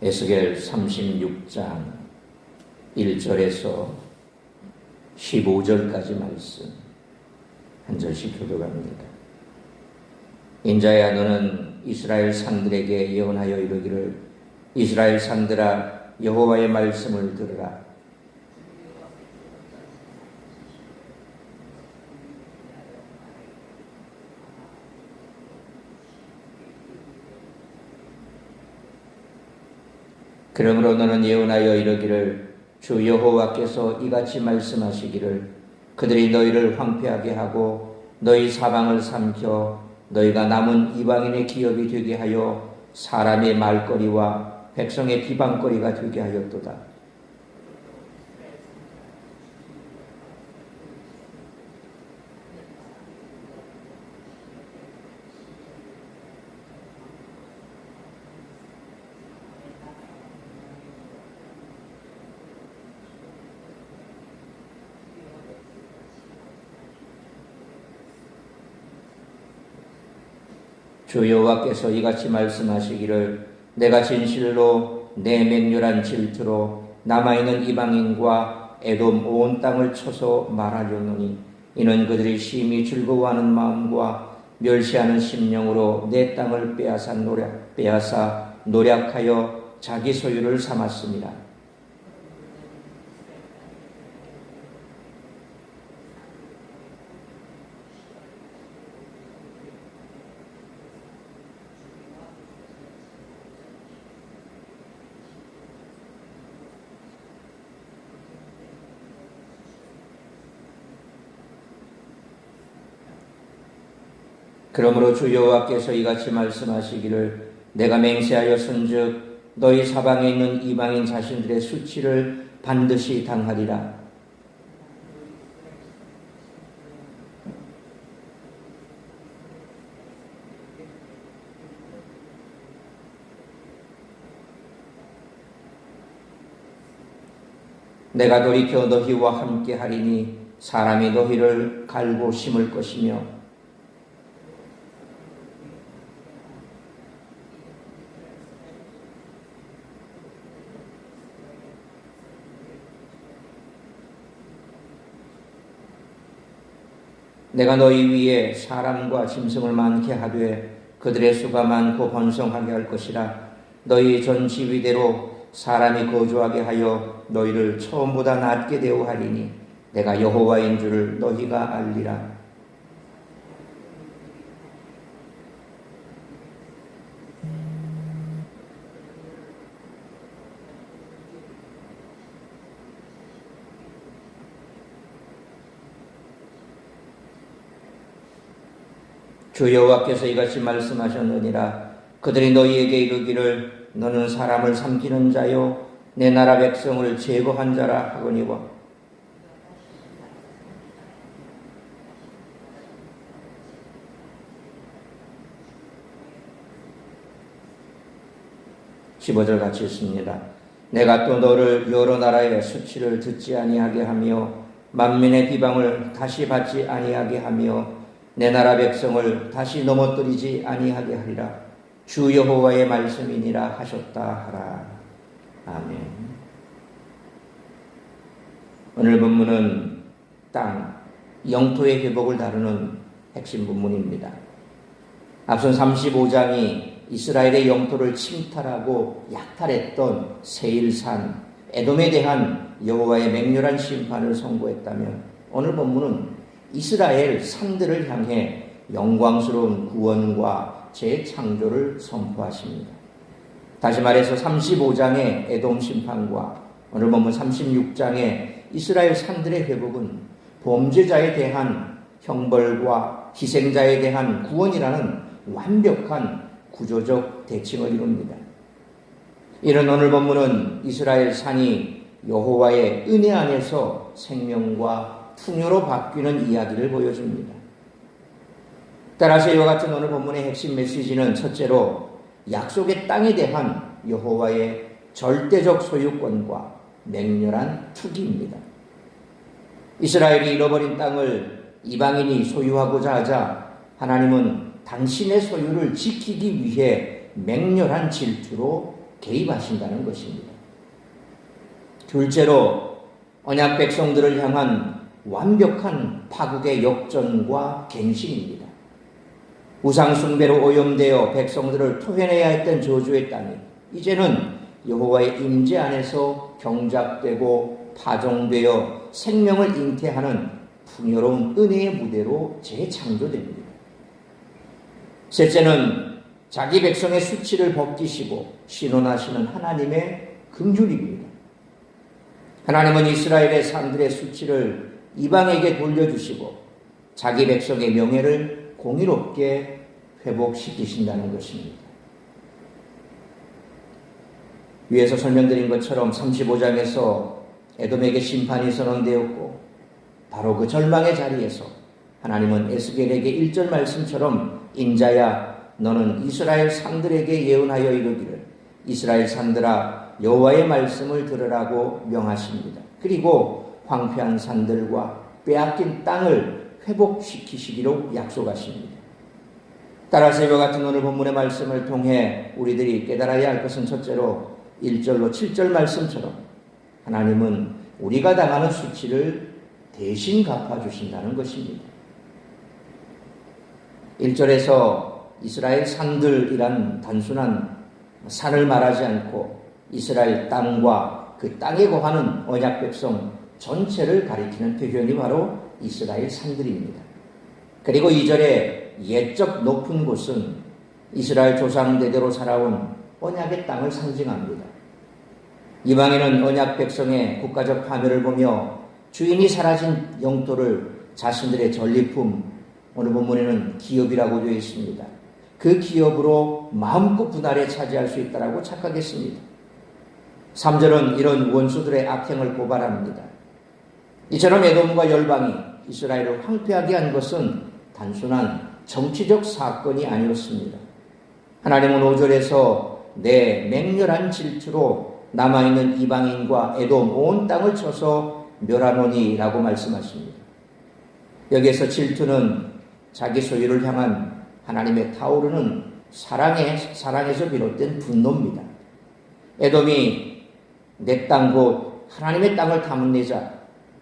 에스겔 36장 1절에서 15절까지 말씀 한 절씩 교독합니다. 인자야, 너는 이스라엘 산들에게 예언하여 이르기를, 이스라엘 산들아, 여호와의 말씀을 들으라. 그러므로 너는 예언하여 이르기를, 주 여호와께서 이같이 말씀하시기를, 그들이 너희를 황폐하게 하고 너희 사방을 삼켜 너희가 남은 이방인의 기업이 되게 하여 사람의 말거리와 백성의 비방거리가 되게 하였도다. 주 여호와께서 이같이 말씀하시기를, 내가 진실로 내 맹렬한 질투로 남아있는 이방인과 에돔 온 땅을 쳐서 말하려노니, 이는 그들이 심히 즐거워하는 마음과 멸시하는 심령으로 내 땅을 빼앗아 노략하여 자기 소유를 삼았습니다. 그러므로 주 여호와께서 이같이 말씀하시기를, 내가 맹세하였은즉 너희 사방에 있는 이방인 자신들의 수치를 반드시 당하리라. 내가 돌이켜 너희와 함께 하리니 사람이 너희를 갈고 심을 것이며, 내가 너희 위에 사람과 짐승을 많게 하되 그들의 수가 많고 번성하게 할 것이라. 너희 전 지위대로 사람이 거주하게 하여 너희를 처음보다 낮게 대우하리니 내가 여호와인 줄을 너희가 알리라. 주 여호와께서 이같이 말씀하셨느니라. 그들이 너희에게 이르기를, 너는 사람을 삼키는 자요 내 나라 백성을 제거한 자라 하거니와, 15절 같이 있습니다. 내가 또 너를 여러 나라의 수치를 듣지 아니하게 하며 만민의 비방을 다시 받지 아니하게 하며 내 나라 백성을 다시 넘어뜨리지 아니하게 하리라. 주 여호와의 말씀이니라 하셨다 하라. 아멘. 오늘 본문은 땅, 영토의 회복을 다루는 핵심 본문입니다. 앞선 35장이 이스라엘의 영토를 침탈하고 약탈했던 세일산, 에돔에 대한 여호와의 맹렬한 심판을 선고했다면, 오늘 본문은 이스라엘 산들을 향해 영광스러운 구원과 재창조를 선포하십니다. 다시 말해서 35장의 에돔 심판과 오늘 본문 36장의 이스라엘 산들의 회복은 범죄자에 대한 형벌과 희생자에 대한 구원이라는 완벽한 구조적 대칭을 이룹니다. 이런 오늘 본문은 이스라엘 산이 여호와의 은혜 안에서 생명과 풍요로 바뀌는 이야기를 보여줍니다. 따라서 이와 같은 오늘 본문의 핵심 메시지는 첫째로 약속의 땅에 대한 여호와의 절대적 소유권과 맹렬한 투기입니다. 이스라엘이 잃어버린 땅을 이방인이 소유하고자 하자 하나님은 당신의 소유를 지키기 위해 맹렬한 질투로 개입하신다는 것입니다. 둘째로 언약 백성들을 향한 완벽한 파국의 역전과 갱신입니다. 우상 숭배로 오염되어 백성들을 토해내야 했던 저주의 땅이 이제는 여호와의 임재 안에서 경작되고 파종되어 생명을 잉태하는 풍요로운 은혜의 무대로 재창조됩니다. 셋째는 자기 백성의 수치를 벗기시고 신원하시는 하나님의 긍휼입니다. 하나님은 이스라엘의 산들의 수치를 이방에게 돌려주시고 자기 백성의 명예를 공의롭게 회복시키신다는 것입니다. 위에서 설명드린 것처럼 35장에서 에돔에게 심판이 선언되었고 바로 그 절망의 자리에서 하나님은 에스겔에게 1절 말씀처럼 인자야 너는 이스라엘 산들에게 예언하여 이르기를 이스라엘 산들아 여호와의 말씀을 들으라고 명하십니다. 그리고 황폐한 산들과 빼앗긴 땅을 회복시키시기로 약속하십니다. 따라서 이와 같은 오늘 본문의 말씀을 통해 우리들이 깨달아야 할 것은 첫째로 1절로 7절 말씀처럼 하나님은 우리가 당하는 수치를 대신 갚아주신다는 것입니다. 1절에서 이스라엘 산들이란 단순한 산을 말하지 않고 이스라엘 땅과 그 땅에 거하는 언약 백성 전체를 가리키는 표현이 바로 이스라엘 산들입니다. 그리고 2절에 옛적 높은 곳은 이스라엘 조상대대로 살아온 언약의 땅을 상징합니다. 이방인은 언약 백성의 국가적 파멸을 보며 주인이 사라진 영토를 자신들의 전리품, 오늘 본문에는 기업이라고 되어 있습니다. 그 기업으로 마음껏 분할에 차지할 수 있다고 착각했습니다. 3절은 이런 원수들의 악행을 고발합니다. 이처럼 에돔과 열방이 이스라엘을 황폐하게 한 것은 단순한 정치적 사건이 아니었습니다. 하나님은 5절에서 내 맹렬한 질투로 남아있는 이방인과 에돔 온 땅을 쳐서 멸하노니라고 말씀하십니다. 여기에서 질투는 자기 소유를 향한 하나님의 타오르는 사랑에서 비롯된 분노입니다. 에돔이 내 땅 곧 하나님의 땅을 탐내자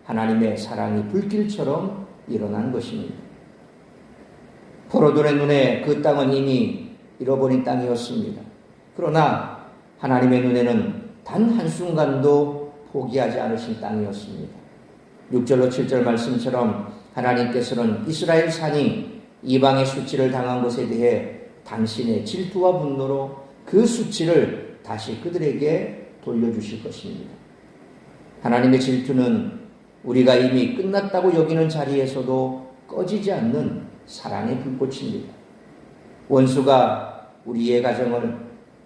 하나님의 사랑이 불길처럼 일어난 것입니다. 포로들의 눈에 그 땅은 이미 잃어버린 땅이었습니다. 그러나 하나님의 눈에는 단 한순간도 포기하지 않으신 땅이었습니다. 6절로 7절 말씀처럼 하나님께서는 이스라엘 산이 이방의 수치를 당한 것에 대해 당신의 질투와 분노로 그 수치를 다시 그들에게 돌려주실 것입니다. 하나님의 질투는 우리가 이미 끝났다고 여기는 자리에서도 꺼지지 않는 사랑의 불꽃입니다. 원수가 우리의 가정을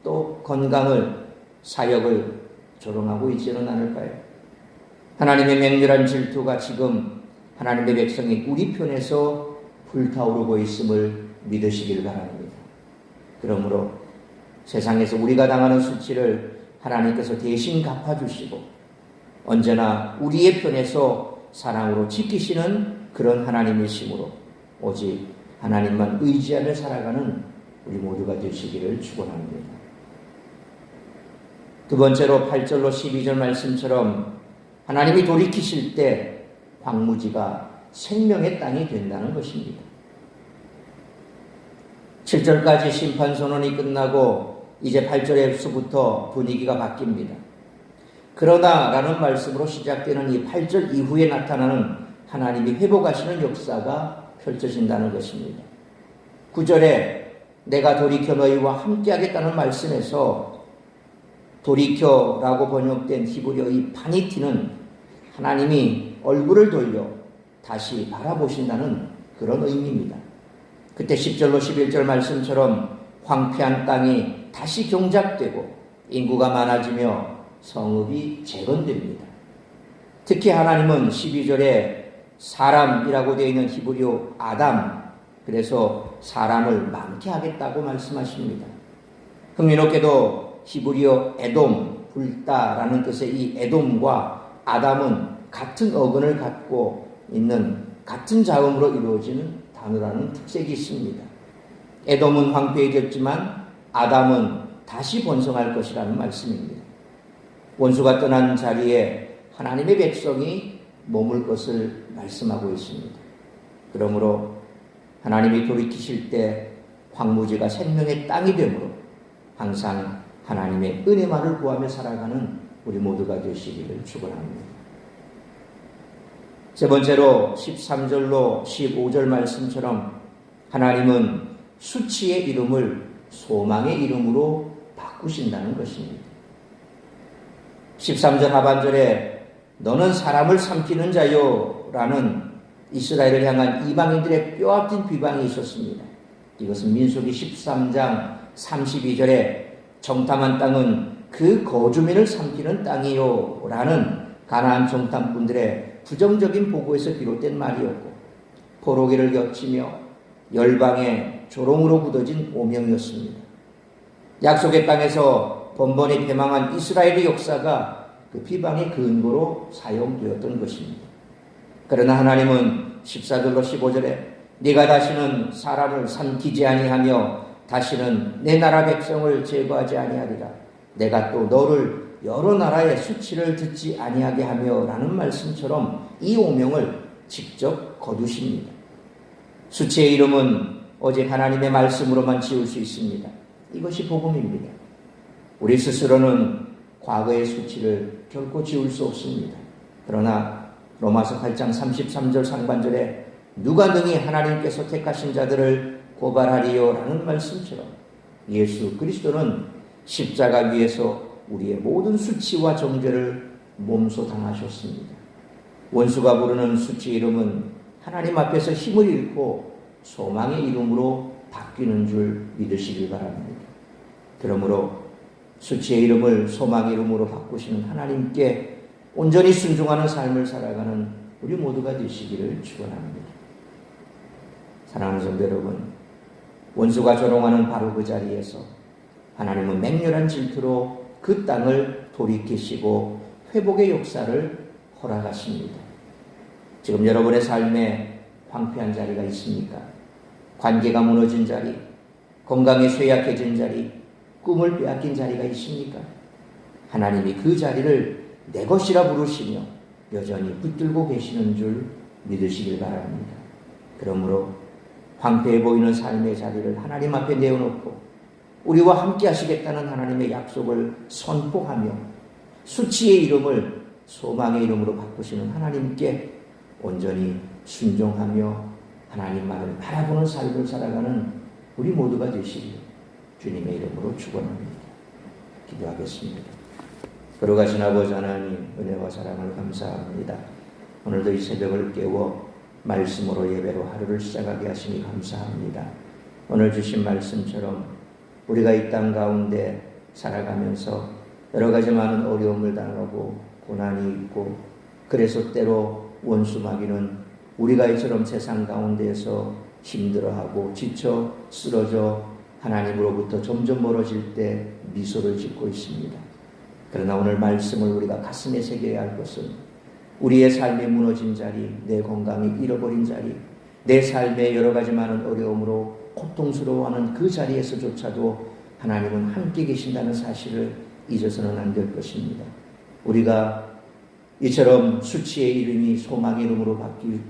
또 건강을 사역을 조롱하고 있지는 않을까요? 하나님의 맹렬한 질투가 지금 하나님의 백성이 우리 편에서 불타오르고 있음을 믿으시길 바랍니다. 그러므로 세상에서 우리가 당하는 수치를 하나님께서 대신 갚아주시고 언제나 우리의 편에서 사랑으로 지키시는 그런 하나님이시므로 오직 하나님만 의지하며 살아가는 우리 모두가 되시기를 축원합니다. 두 번째로 8절로 12절 말씀처럼 하나님이 돌이키실 때 황무지가 생명의 땅이 된다는 것입니다. 7절까지 심판 선언이 끝나고 이제 8절에서부터 분위기가 바뀝니다. 그러나 라는 말씀으로 시작되는 이 8절 이후에 나타나는 하나님이 회복하시는 역사가 펼쳐진다는 것입니다. 9절에 내가 돌이켜 너희와 함께하겠다는 말씀에서 돌이켜라고 번역된 히브리어 이 파니티는 하나님이 얼굴을 돌려 다시 바라보신다는 그런 의미입니다. 그때 10절로 11절 말씀처럼 황폐한 땅이 다시 경작되고 인구가 많아지며 성읍이 재건됩니다. 특히 하나님은 12절에 사람이라고 되어 있는 히브리어 아담, 그래서 사람을 많게 하겠다고 말씀하십니다. 흥미롭게도 히브리어 에돔, 불다라는 뜻의 이 에돔과 아담은 같은 어근을 갖고 있는 같은 자음으로 이루어지는 단어라는 특색이 있습니다. 에돔은 황폐해졌지만 아담은 다시 번성할 것이라는 말씀입니다. 원수가 떠난 자리에 하나님의 백성이 머물 것을 말씀하고 있습니다. 그러므로 하나님이 돌이키실 때 황무지가 생명의 땅이 되므로 항상 하나님의 은혜만을 구하며 살아가는 우리 모두가 되시기를 축원합니다. 세 번째로 13절로 15절 말씀처럼 하나님은 수치의 이름을 소망의 이름으로 바꾸신다는 것입니다. 13절 하반절에 너는 사람을 삼키는 자요 라는 이스라엘을 향한 이방인들의 뼈아픈 비방이 있었습니다. 이것은 민수기 13장 32절에 정탐한 땅은 그 거주민을 삼키는 땅이요 라는 가나안 정탐꾼들의 부정적인 보고에서 비롯된 말이었고 포로기를 겹치며 열방의 조롱으로 굳어진 오명이었습니다. 약속의 땅에서 번번이 패망한 이스라엘의 역사가 그 비방의 근거로 사용되었던 것입니다. 그러나 하나님은 14절로 15절에 네가 다시는 사람을 삼키지 아니하며 다시는 내 나라 백성을 제거하지 아니하리라. 내가 또 너를 여러 나라의 수치를 듣지 아니하게 하며 라는 말씀처럼 이 오명을 직접 거두십니다. 수치의 이름은 오직 하나님의 말씀으로만 지울 수 있습니다. 이것이 복음입니다. 우리 스스로는 과거의 수치를 결코 지울 수 없습니다. 그러나 로마서 8장 33절 상반절에 누가 능히 하나님께서 택하신 자들을 고발하리요 라는 말씀처럼 예수 그리스도는 십자가 위에서 우리의 모든 수치와 정죄를 몸소 당하셨습니다. 원수가 부르는 수치 이름은 하나님 앞에서 힘을 잃고 소망의 이름으로 바뀌는 줄 믿으시길 바랍니다. 그러므로 수치의 이름을 소망의 이름으로 바꾸시는 하나님께 온전히 순종하는 삶을 살아가는 우리 모두가 되시기를 축원합니다. 사랑하는 성도 여러분, 원수가 조롱하는 바로 그 자리에서 하나님은 맹렬한 질투로 그 땅을 돌이키시고 회복의 역사를 허락하십니다. 지금 여러분의 삶에 황폐한 자리가 있습니까? 관계가 무너진 자리, 건강이 쇠약해진 자리, 꿈을 빼앗긴 자리가 있습니까? 하나님이 그 자리를 내 것이라 부르시며 여전히 붙들고 계시는 줄 믿으시길 바랍니다. 그러므로 황폐해 보이는 삶의 자리를 하나님 앞에 내어놓고 우리와 함께 하시겠다는 하나님의 약속을 선포하며 수치의 이름을 소망의 이름으로 바꾸시는 하나님께 온전히 순종하며 하나님만을 바라보는 삶을 살아가는 우리 모두가 되시길 주님의 이름으로 축원합니다. 기도하겠습니다. 걸어가신 아버지 하나님 은혜와 사랑을 감사합니다. 오늘도 이 새벽을 깨워 말씀으로 예배로 하루를 시작하게 하시니 감사합니다. 오늘 주신 말씀처럼 우리가 이 땅 가운데 살아가면서 여러 가지 많은 어려움을 당하고 고난이 있고 그래서 때로 원수 마귀는 우리가 이처럼 세상 가운데에서 힘들어하고 지쳐 쓰러져 하나님으로부터 점점 멀어질 때 미소를 짓고 있습니다. 그러나 오늘 말씀을 우리가 가슴에 새겨야 할 것은 우리의 삶이 무너진 자리, 내 건강이 잃어버린 자리, 내 삶의 여러 가지 많은 어려움으로 고통스러워하는 그 자리에서조차도 하나님은 함께 계신다는 사실을 잊어서는 안 될 것입니다. 우리가 이처럼 수치의 이름이 소망의 이름으로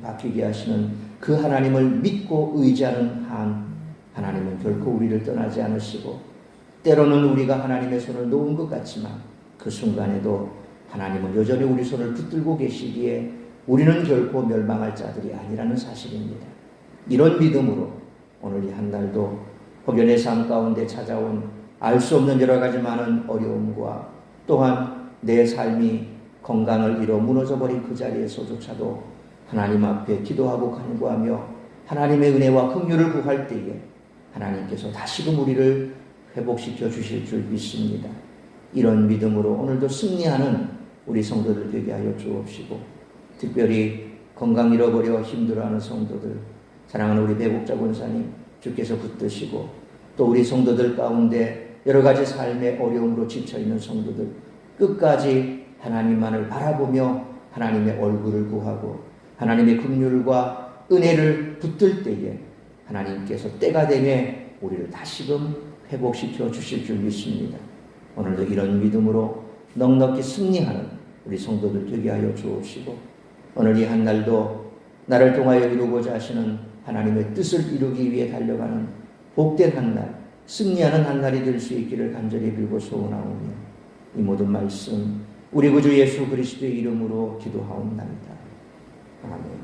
바뀌게 하시는 그 하나님을 믿고 의지하는 한 하나님은 결코 우리를 떠나지 않으시고 때로는 우리가 하나님의 손을 놓은 것 같지만 그 순간에도 하나님은 여전히 우리 손을 붙들고 계시기에 우리는 결코 멸망할 자들이 아니라는 사실입니다. 이런 믿음으로 오늘 이 한 날도 혹연의 삶 가운데 찾아온 알 수 없는 여러 가지 많은 어려움과 또한 내 삶이 건강을 잃어 무너져버린 그 자리에서조차도 하나님 앞에 기도하고 간구하며 하나님의 은혜와 긍휼을 구할 때에 하나님께서 다시금 우리를 회복시켜 주실 줄 믿습니다. 이런 믿음으로 오늘도 승리하는 우리 성도들 되게 하여 주옵시고 특별히 건강 잃어버려 힘들어하는 성도들 사랑하는 우리 배국자 권사님 주께서 붙드시고 또 우리 성도들 가운데 여러 가지 삶의 어려움으로 지쳐있는 성도들 끝까지 하나님만을 바라보며 하나님의 얼굴을 구하고 하나님의 긍휼과 은혜를 붙들 때에 하나님께서 때가 되매 우리를 다시금 회복시켜 주실 줄 믿습니다. 오늘도 이런 믿음으로 넉넉히 승리하는 우리 성도들 되게 하여 주옵시고, 오늘 이 한 날도 나를 통하여 이루고자 하시는 하나님의 뜻을 이루기 위해 달려가는 복된 한 날, 승리하는 한 날이 될 수 있기를 간절히 빌고 소원하오며, 이 모든 말씀 우리 구주 예수 그리스도의 이름으로 기도하옵나이다. 아멘.